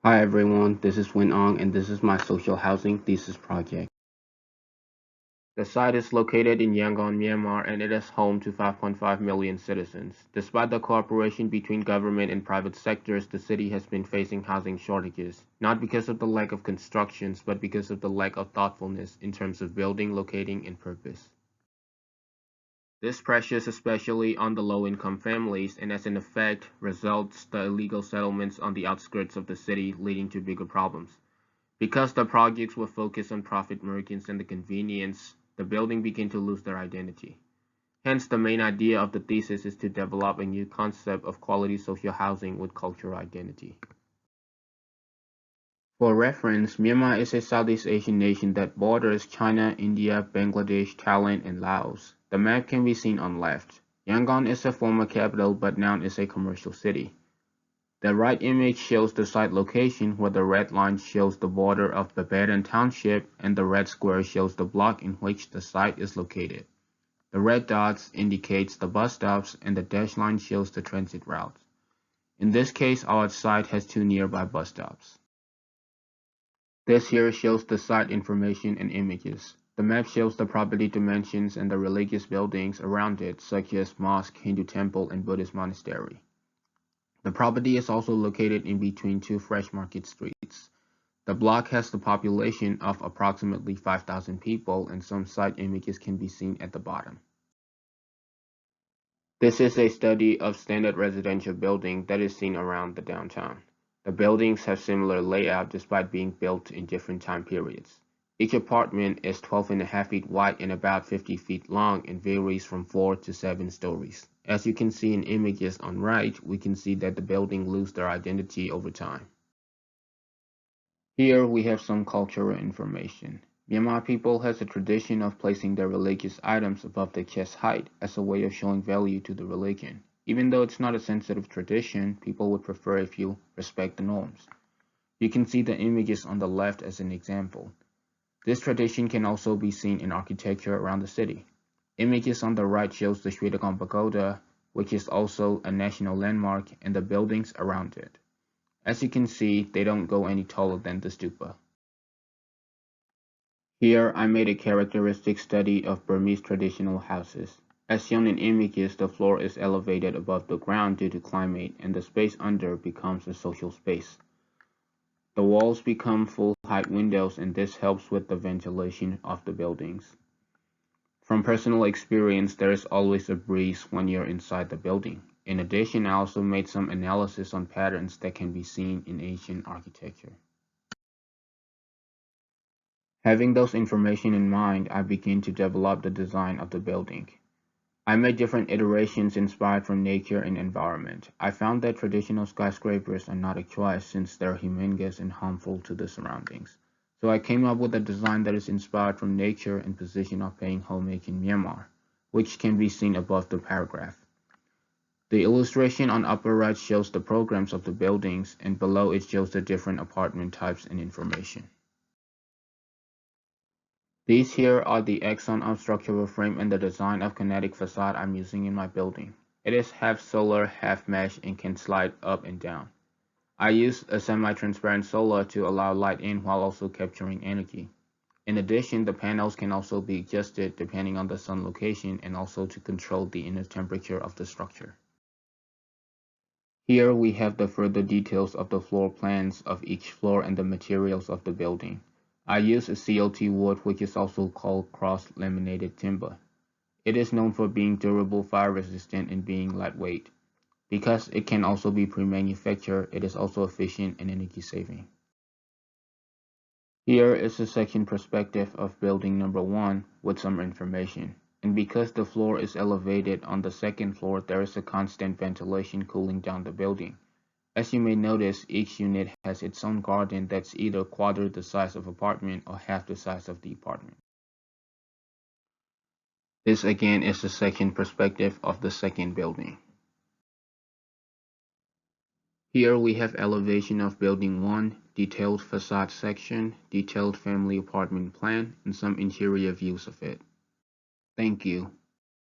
Hi everyone, this is Aung and this is my social housing thesis project. The site is located in Yangon, Myanmar and it is home to 5.5 million citizens. Despite the cooperation between government and private sectors, the city has been facing housing shortages, not because of the lack of constructions, but because of the lack of thoughtfulness in terms of building, locating, and purpose. This pressures especially on the low-income families and as an effect results the illegal settlements on the outskirts of the city leading to bigger problems. Because the projects were focused on profit margins and the convenience, the building began to lose their identity. Hence, the main idea of the thesis is to develop a new concept of quality social housing with cultural identity. For reference, Myanmar is a Southeast Asian nation that borders China, India, Bangladesh, Thailand, and Laos. The map can be seen on left. Yangon is a former capital but now is a commercial city. The right image shows the site location where the red line shows the border of Babatan Township and the red square shows the block in which the site is located. The red dots indicates the bus stops and the dashed line shows the transit routes. In this case, our site has two nearby bus stops. This here shows the site information and images. The map shows the property dimensions and the religious buildings around it, such as mosque, Hindu temple, and Buddhist monastery. The property is also located in between two fresh market streets. The block has the population of approximately 5,000 people and some site images can be seen at the bottom. This is a study of standard residential building that is seen around the downtown. The buildings have similar layout despite being built in different time periods. Each apartment is 12.5 feet wide and about 50 feet long and varies from 4 to 7 stories. As you can see in images on right, we can see that the building lose their identity over time. Here we have some cultural information. Myanmar people has a tradition of placing their religious items above their chest height as a way of showing value to the religion. Even though it's not a sensitive tradition, people would prefer if you respect the norms. You can see the images on the left as an example. This tradition can also be seen in architecture around the city. Images on the right shows the Shwedagon Pagoda, which is also a national landmark, and the buildings around it. As you can see, they don't go any taller than the stupa. Here I made a characteristic study of Burmese traditional houses. As shown in images, the floor is elevated above the ground due to climate, and the space under becomes a social space. The walls become full-height windows and this helps with the ventilation of the buildings. From personal experience, there is always a breeze when you're inside the building. In addition, I also made some analysis on patterns that can be seen in Asian architecture. Having those information in mind, I began to develop the design of the building. I made different iterations inspired from nature and environment. I found that traditional skyscrapers are not a choice since they're humongous and harmful to the surroundings. So I came up with a design that is inspired from nature and position of paying homage in Myanmar, which can be seen above the paragraph. The illustration on upper right shows the programs of the buildings and below it shows the different apartment types and information. These here are the axon of structural frame and the design of kinetic facade I'm using in my building. It is half solar, half mesh and can slide up and down. I used a semi-transparent solar to allow light in while also capturing energy. In addition, the panels can also be adjusted depending on the sun location and also to control the inner temperature of the structure. Here we have the further details of the floor plans of each floor and the materials of the building. I use a CLT wood which is also called cross-laminated timber. It is known for being durable, fire-resistant, and being lightweight. Because it can also be pre-manufactured, it is also efficient and energy-saving. Here is a section perspective of building number 1 with some information. And because the floor is elevated on the second floor, there is a constant ventilation cooling down the building. As you may notice, each unit has its own garden that's either quarter the size of apartment or half the size of the apartment. This again is the section perspective of the second building. Here we have elevation of building 1, detailed facade section, detailed family apartment plan, and some interior views of it. Thank you.